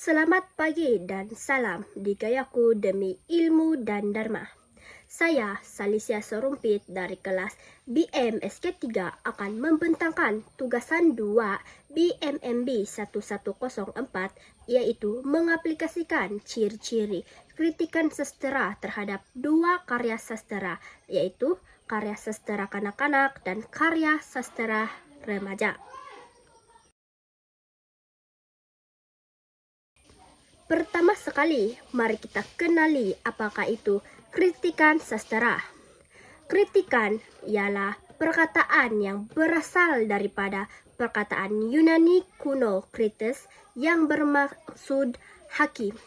Selamat pagi dan salam di Gayaku demi ilmu dan dharma. Saya, Salisia Serumpit dari kelas BMSK 3 akan membentangkan tugasan 2 BMMB 1104, yaitu mengaplikasikan ciri-ciri kritikan sastra terhadap dua karya sastra, yaitu karya sastra kanak-kanak dan karya sastra remaja. Pertama sekali, mari kita kenali apakah itu kritikan sastra. Kritikan ialah perkataan yang berasal daripada perkataan Yunani kuno krites yang bermaksud hakim.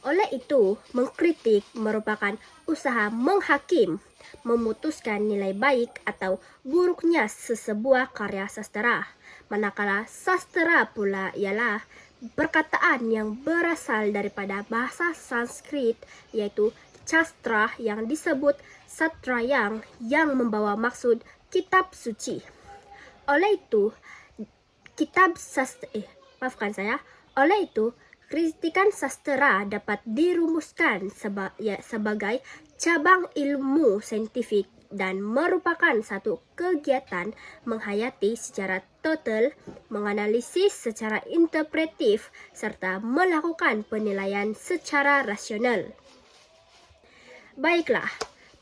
Oleh itu, mengkritik merupakan usaha menghakim, memutuskan nilai baik atau buruknya sesebuah karya sastra. Manakala sastra pula ialah perkataan yang berasal daripada bahasa Sanskrit, yaitu Shastra yang disebut Sastrayang yang membawa maksud kitab suci. Oleh itu, oleh itu, kritikan sastra dapat dirumuskan sebagai cabang ilmu saintifik dan merupakan satu kegiatan menghayati secara total, menganalisis secara interpretif, serta melakukan penilaian secara rasional. Baiklah,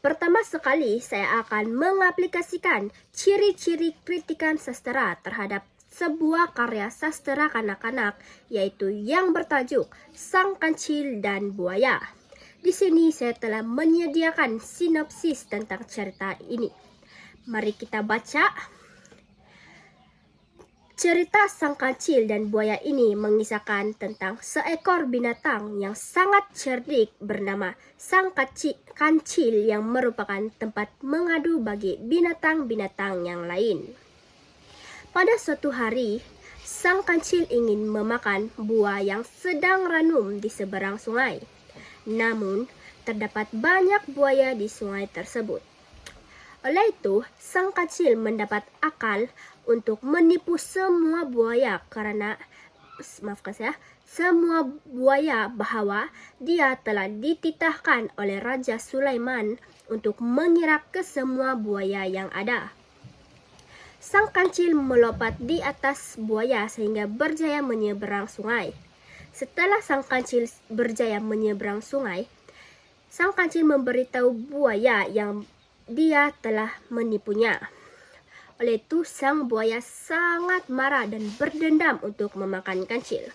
pertama sekali saya akan mengaplikasikan ciri-ciri kritikan sastra terhadap sebuah karya sastra kanak-kanak, yaitu yang bertajuk Sang Kancil dan Buaya. Di sini saya telah menyediakan sinopsis tentang cerita ini. Mari kita baca. Cerita Sang Kancil dan Buaya ini mengisahkan tentang seekor binatang yang sangat cerdik bernama Sang Kancil yang merupakan tempat mengadu bagi binatang-binatang yang lain. Pada suatu hari, Sang Kancil ingin memakan buah yang sedang ranum di seberang sungai. Namun, terdapat banyak buaya di sungai tersebut. Oleh itu, Sang Kancil mendapat akal untuk menipu semua buaya bahwa dia telah dititahkan oleh Raja Sulaiman untuk mengira ke semua buaya yang ada. Sang Kancil melompat di atas buaya sehingga berjaya menyeberang sungai. Setelah Sang Kancil berjaya menyeberang sungai, Sang Kancil memberitahu buaya yang dia telah menipunya. Oleh itu, sang buaya sangat marah dan berdendam untuk memakan Kancil.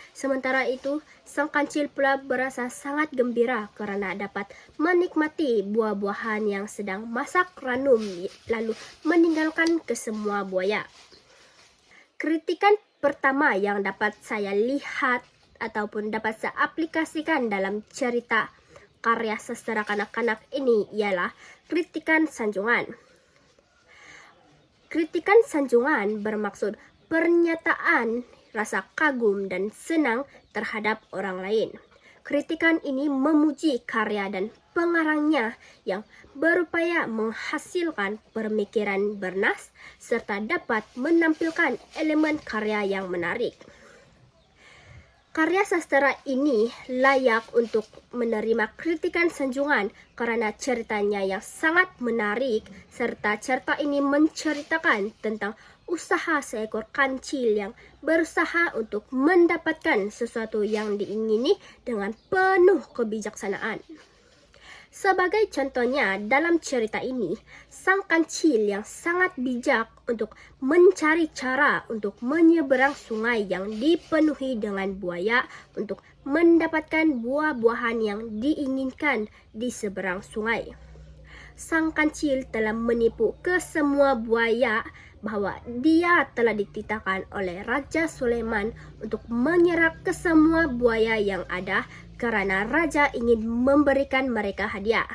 Sementara itu, Sang Kancil pula berasa sangat gembira karena dapat menikmati buah-buahan yang sedang masak ranum, lalu meninggalkan ke semua buaya. Kritikan pertama yang dapat saya lihat ataupun dapat saya aplikasikan dalam cerita karya sastra kanak-kanak ini ialah kritikan sanjungan. Kritikan sanjungan bermaksud pernyataan rasa kagum dan senang terhadap orang lain. Kritikan ini memuji karya dan pengarangnya yang berupaya menghasilkan pemikiran bernas serta dapat menampilkan elemen karya yang menarik. Karya sastra ini layak untuk menerima kritikan sanjungan karena ceritanya yang sangat menarik, serta cerita ini menceritakan tentang usaha seekor kancil yang berusaha untuk mendapatkan sesuatu yang diingini dengan penuh kebijaksanaan. Sebagai contohnya, dalam cerita ini, sang kancil yang sangat bijak untuk mencari cara untuk menyeberang sungai yang dipenuhi dengan buaya untuk mendapatkan buah-buahan yang diinginkan di seberang sungai. Sang kancil telah menipu ke semua buaya bahwa dia telah dititahkan oleh Raja Sulaiman untuk menyerang ke semua buaya yang ada karena raja ingin memberikan mereka hadiah.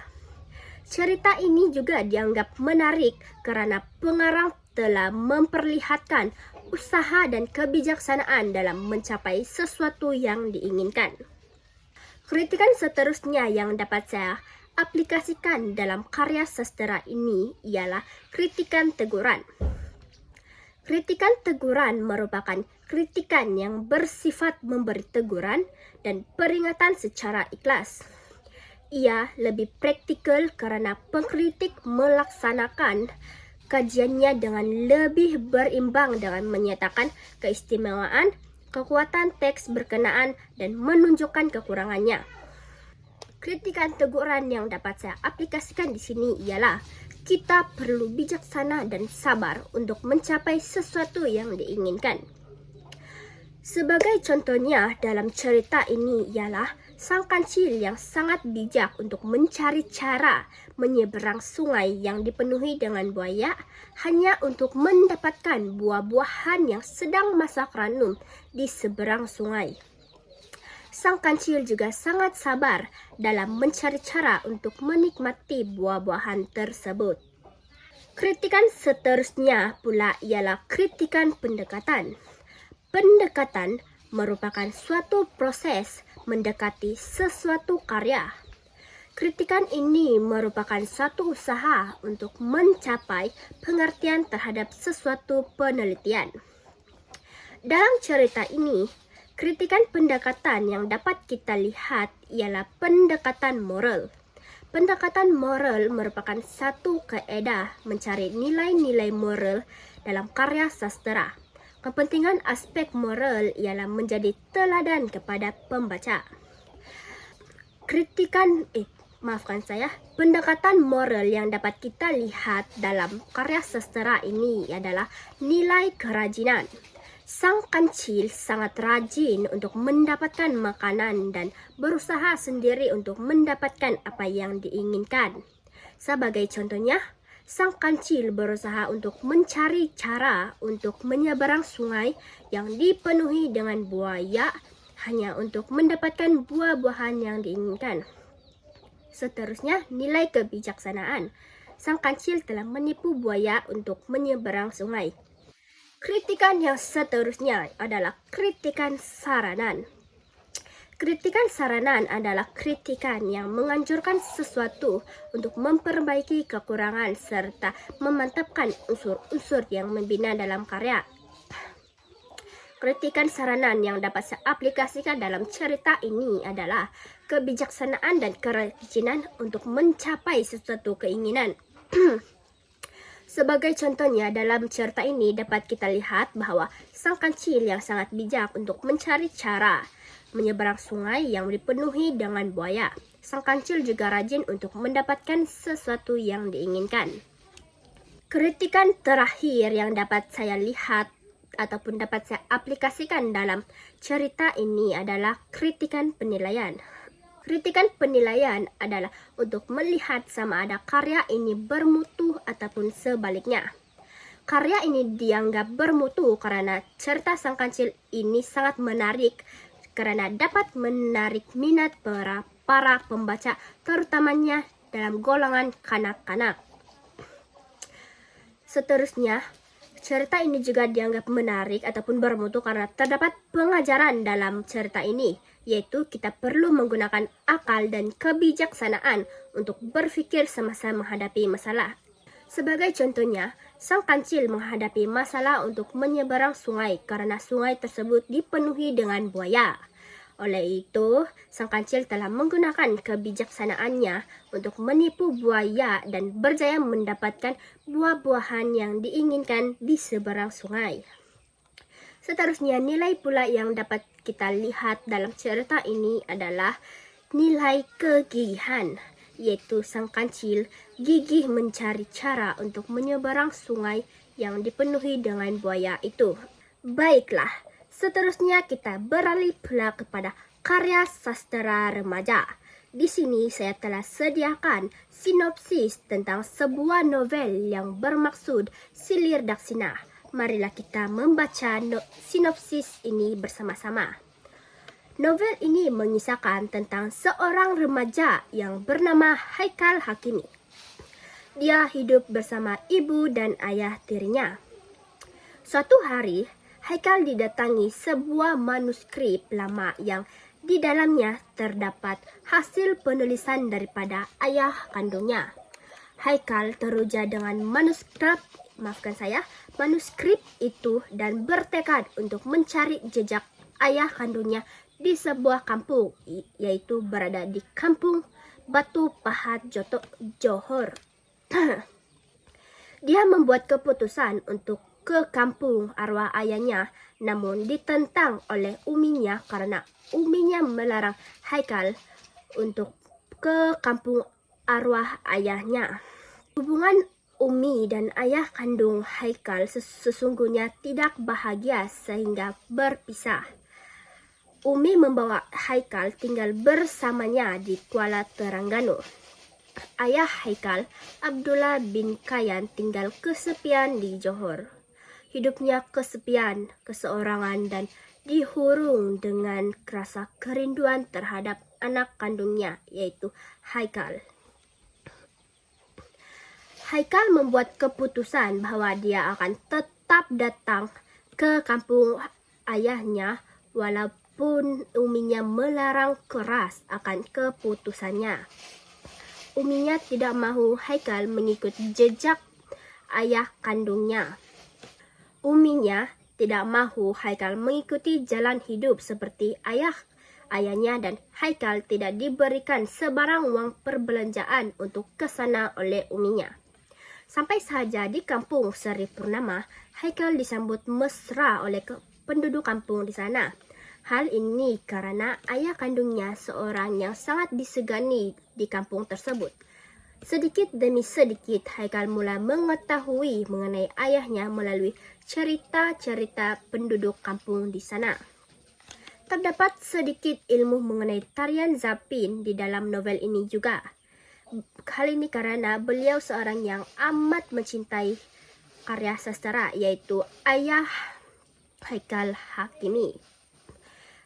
Cerita ini juga dianggap menarik karena pengarang telah memperlihatkan usaha dan kebijaksanaan dalam mencapai sesuatu yang diinginkan. Kritikan seterusnya yang dapat saya aplikasikan dalam karya sastra ini ialah kritikan teguran. Kritikan teguran merupakan kritikan yang bersifat memberi teguran dan peringatan secara ikhlas. Ia lebih praktikal karena pengkritik melaksanakan kajiannya dengan lebih berimbang dengan menyatakan keistimewaan, kekuatan teks berkenaan, dan menunjukkan kekurangannya. Kritikan teguran yang dapat saya aplikasikan di sini ialah kita perlu bijaksana dan sabar untuk mencapai sesuatu yang diinginkan. Sebagai contohnya dalam cerita ini ialah sang kancil yang sangat bijak untuk mencari cara menyeberang sungai yang dipenuhi dengan buaya hanya untuk mendapatkan buah-buahan yang sedang masak ranum di seberang sungai. Sang kancil juga sangat sabar dalam mencari cara untuk menikmati buah-buahan tersebut. Kritikan seterusnya pula ialah kritikan pendekatan. Pendekatan merupakan suatu proses mendekati sesuatu karya. Kritikan ini merupakan suatu usaha untuk mencapai pengertian terhadap sesuatu penelitian. Dalam cerita ini, kritikan pendekatan yang dapat kita lihat ialah pendekatan moral. Pendekatan moral merupakan satu kaedah mencari nilai-nilai moral dalam karya sastra. Kepentingan aspek moral ialah menjadi teladan kepada pembaca. Pendekatan moral yang dapat kita lihat dalam karya sastra ini adalah nilai kerajinan. Sang kancil sangat rajin untuk mendapatkan makanan dan berusaha sendiri untuk mendapatkan apa yang diinginkan. Sebagai contohnya, sang kancil berusaha untuk mencari cara untuk menyeberang sungai yang dipenuhi dengan buaya hanya untuk mendapatkan buah-buahan yang diinginkan. Seterusnya, nilai kebijaksanaan. Sang kancil telah menipu buaya untuk menyeberang sungai. Kritikan yang seterusnya adalah kritikan saranan. Kritikan saranan adalah kritikan yang menganjurkan sesuatu untuk memperbaiki kekurangan serta memantapkan unsur-unsur yang membina dalam karya. Kritikan saranan yang dapat saya aplikasikan dalam cerita ini adalah kebijaksanaan dan kerajinan untuk mencapai sesuatu keinginan. Sebagai contohnya, dalam cerita ini dapat kita lihat bahwa sang kancil yang sangat bijak untuk mencari cara menyeberang sungai yang dipenuhi dengan buaya. Sang kancil juga rajin untuk mendapatkan sesuatu yang diinginkan. Kritikan terakhir yang dapat saya lihat ataupun dapat saya aplikasikan dalam cerita ini adalah kritikan penilaian. Kritikan penilaian adalah untuk melihat sama ada karya ini bermutu ataupun sebaliknya. Karya ini dianggap bermutu karena cerita sang kancil ini sangat menarik karena dapat menarik minat para pembaca, terutamanya dalam golongan kanak-kanak. Seterusnya, cerita ini juga dianggap menarik ataupun bermutu karena terdapat pengajaran dalam cerita ini, yaitu kita perlu menggunakan akal dan kebijaksanaan untuk berpikir semasa menghadapi masalah. Sebagai contohnya, sang kancil menghadapi masalah untuk menyeberang sungai karena sungai tersebut dipenuhi dengan buaya. Oleh itu, sang kancil telah menggunakan kebijaksanaannya untuk menipu buaya dan berjaya mendapatkan buah-buahan yang diinginkan di seberang sungai. Seterusnya, nilai pula yang dapat kita lihat dalam cerita ini adalah nilai kegigihan, yaitu sang kancil gigih mencari cara untuk menyeberang sungai yang dipenuhi dengan buaya itu. Baiklah, seterusnya kita beralih pula kepada karya sastra remaja. Di sini saya telah sediakan sinopsis tentang sebuah novel yang bermaksud Silir Daksina. Marilah kita membaca sinopsis ini bersama-sama. Novel ini mengisahkan tentang seorang remaja yang bernama Haikal Hakimi. Dia hidup bersama ibu dan ayah tirinya. Suatu hari, Haikal didatangi sebuah manuskrip lama yang di dalamnya terdapat hasil penulisan daripada ayah kandungnya. Haikal teruja dengan manuskrip manuskrip itu dan bertekad untuk mencari jejak ayah kandungnya di sebuah kampung, yaitu berada di Kampung Batu Pahat, Johor. Dia membuat keputusan untuk ke kampung arwah ayahnya, namun ditentang oleh uminya karena uminya melarang Haikal untuk ke kampung arwah ayahnya. Hubungan Umi dan ayah kandung Haikal sesungguhnya tidak bahagia sehingga berpisah. Umi membawa Haikal tinggal bersamanya di Kuala Terengganu. Ayah Haikal, Abdullah bin Kayan, tinggal kesepian di Johor. Hidupnya kesepian, keseorangan, dan dihurung dengan rasa kerinduan terhadap anak kandungnya, yaitu Haikal. Haikal membuat keputusan bahwa dia akan tetap datang ke kampung ayahnya walaupun uminya melarang keras akan keputusannya. Uminya tidak mahu Haikal mengikut jejak ayah kandungnya. Uminya tidak mahu Haikal mengikuti jalan hidup seperti ayahnya, dan Haikal tidak diberikan sebarang uang perbelanjaan untuk ke sana oleh uminya. Sampai saja di kampung Seri Purnama, Haikal disambut mesra oleh penduduk kampung di sana. Hal ini karena ayah kandungnya seorang yang sangat disegani di kampung tersebut. Sedikit demi sedikit, Haikal mulai mengetahui mengenai ayahnya melalui cerita-cerita penduduk kampung di sana. Terdapat sedikit ilmu mengenai tarian zapin di dalam novel ini juga. Hal ini karena beliau seorang yang amat mencintai karya sastra, yaitu ayah Haikal Hakimi.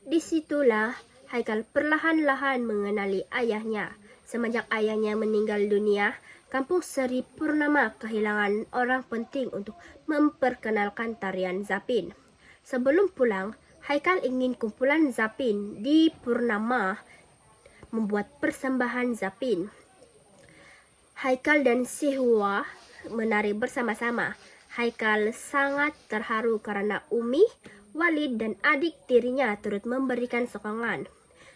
Disitulah Haikal perlahan-lahan mengenali ayahnya. Semenjak ayahnya meninggal dunia, kampung Seri Purnama kehilangan orang penting untuk memperkenalkan tarian zapin. Sebelum pulang, Haikal ingin kumpulan zapin di Purnama membuat persembahan zapin. Haikal dan si Hua menari bersama-sama. Haikal sangat terharu karena Umi, Walid, dan adik tirinya turut memberikan sokongan.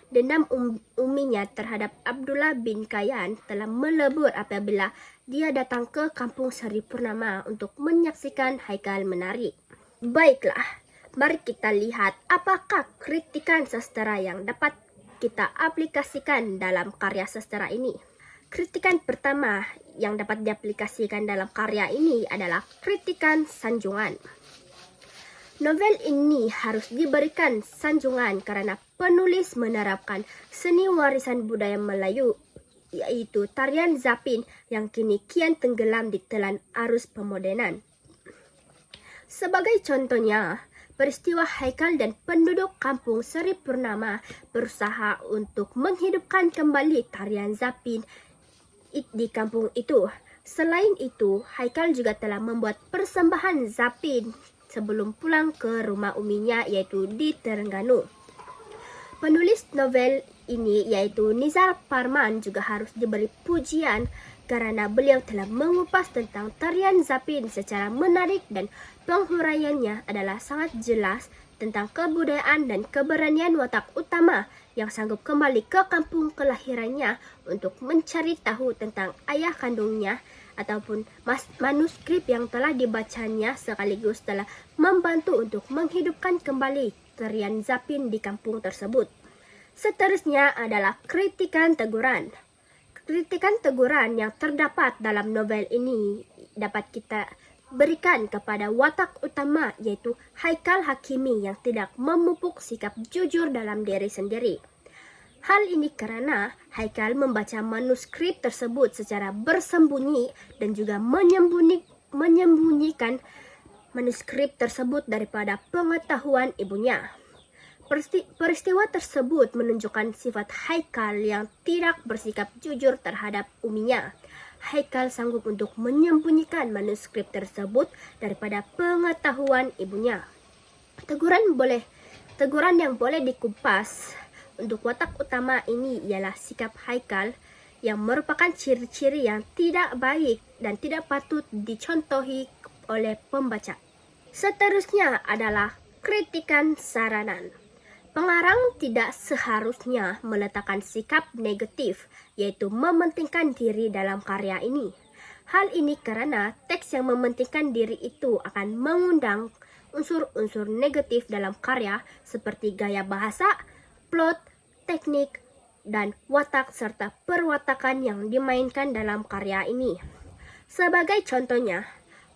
Dendam uminya terhadap Abdullah bin Kayan telah melebur apabila dia datang ke kampung Seri Purnama untuk menyaksikan Haikal menari. Baiklah, mari kita lihat apakah kritikan sastra yang dapat kita aplikasikan dalam karya sastra ini. Kritikan pertama yang dapat diaplikasikan dalam karya ini adalah kritikan sanjungan. Novel ini harus diberikan sanjungan karena penulis menerapkan seni warisan budaya Melayu, yaitu tarian zapin yang kini kian tenggelam di telan arus pemodenan. Sebagai contohnya, peristiwa Haikal dan penduduk kampung Seri Purnama berusaha untuk menghidupkan kembali tarian zapin di kampung itu. Selain itu, Haikal juga telah membuat persembahan zapin sebelum pulang ke rumah uminya, yaitu di Terengganu. Penulis novel ini, yaitu Nizar Parman, juga harus diberi pujian karena beliau telah mengupas tentang tarian zapin secara menarik dan penghuraiannya adalah sangat jelas tentang kebudayaan dan keberanian watak utama yang sanggup kembali ke kampung kelahirannya untuk mencari tahu tentang ayah kandungnya ataupun manuskrip yang telah dibacanya, sekaligus telah membantu untuk menghidupkan kembali tarian zapin di kampung tersebut. Seterusnya adalah kritikan teguran. Kritikan teguran yang terdapat dalam novel ini dapat kita berikan kepada watak utama, yaitu Haikal Hakimi yang tidak memupuk sikap jujur dalam diri sendiri. Hal ini karena Haikal membaca manuskrip tersebut secara bersembunyi dan juga menyembunyikan manuskrip tersebut daripada pengetahuan ibunya. Peristiwa tersebut menunjukkan sifat Haikal yang tidak bersikap jujur terhadap uminya. Haikal sanggup untuk menyembunyikan manuskrip tersebut daripada pengetahuan ibunya. Teguran yang boleh dikupas untuk watak utama ini ialah sikap Haikal yang merupakan ciri-ciri yang tidak baik dan tidak patut dicontohi oleh pembaca. Seterusnya adalah kritikan saranan. Pengarang tidak seharusnya meletakkan sikap negatif, yaitu mementingkan diri dalam karya ini. Hal ini karena teks yang mementingkan diri itu akan mengundang unsur-unsur negatif dalam karya seperti gaya bahasa, plot, teknik, dan watak serta perwatakan yang dimainkan dalam karya ini. Sebagai contohnya,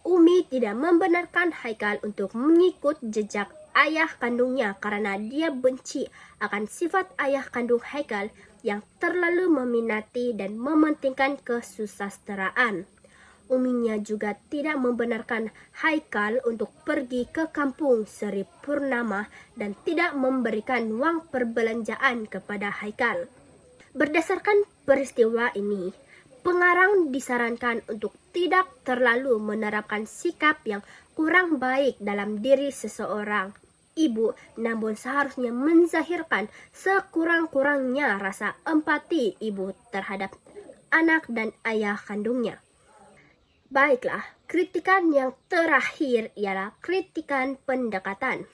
Umi tidak membenarkan Haikal untuk mengikut jejak ayah kandungnya karena dia benci akan sifat ayah kandung Haikal yang terlalu meminati dan mementingkan kesusasteraan. Uminya juga tidak membenarkan Haikal untuk pergi ke kampung Seri Purnama dan tidak memberikan uang perbelanjaan kepada Haikal. Berdasarkan peristiwa ini, pengarang disarankan untuk tidak terlalu menerapkan sikap yang kurang baik dalam diri seseorang ibu, namun seharusnya menzahirkan sekurang-kurangnya rasa empati ibu terhadap anak dan ayah kandungnya. Baiklah, kritikan yang terakhir ialah kritikan pendekatan.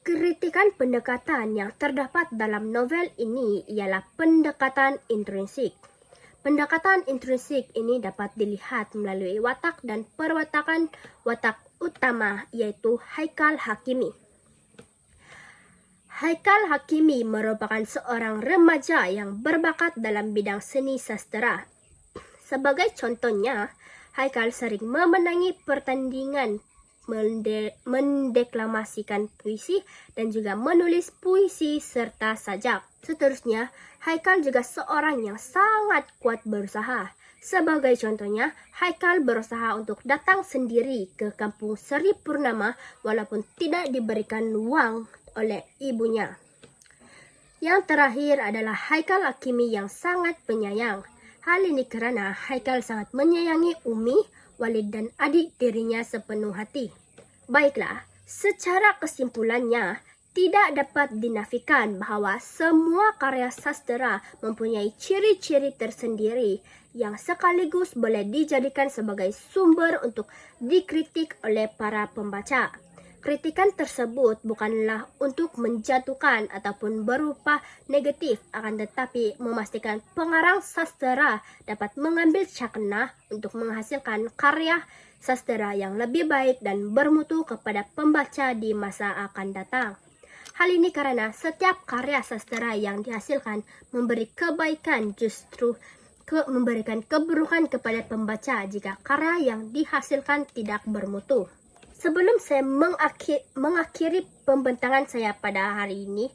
Kritikan pendekatan yang terdapat dalam novel ini ialah pendekatan intrinsik. Pendekatan intrinsik ini dapat dilihat melalui watak dan perwatakan watak utama, yaitu Haikal Hakimi. Haikal Hakimi merupakan seorang remaja yang berbakat dalam bidang seni sastera. Sebagai contohnya, Haikal sering memenangi pertandingan mendeklamasikan puisi dan juga menulis puisi serta sajak. Seterusnya, Haikal juga seorang yang sangat kuat berusaha. Sebagai contohnya, Haikal berusaha untuk datang sendiri ke kampung Seri Purnama walaupun tidak diberikan uang oleh ibunya. Yang terakhir adalah Haikal Hakimi yang sangat penyayang. Hal ini karena Haikal sangat menyayangi Umi, Walid dan adik dirinya sepenuh hati. Baiklah, secara kesimpulannya, tidak dapat dinafikan bahwa semua karya sastera mempunyai ciri-ciri tersendiri yang sekaligus boleh dijadikan sebagai sumber untuk dikritik oleh para pembaca. Kritikan tersebut bukanlah untuk menjatuhkan ataupun berupa negatif, akan tetapi memastikan pengarang sastera dapat mengambil cakna untuk menghasilkan karya sastera yang lebih baik dan bermutu kepada pembaca di masa akan datang. Hal ini karena setiap karya sastera yang dihasilkan memberi kebaikan justru memberikan keburukan kepada pembaca jika karya yang dihasilkan tidak bermutu. Sebelum saya mengakhiri pembentangan saya pada hari ini,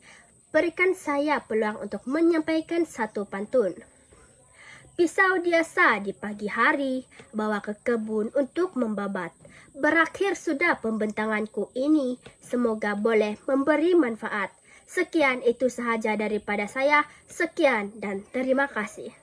berikan saya peluang untuk menyampaikan satu pantun. Pisau biasa di pagi hari, bawa ke kebun untuk membabat. Berakhir sudah pembentanganku ini, semoga boleh memberi manfaat. Sekian itu sahaja daripada saya, sekian dan terima kasih.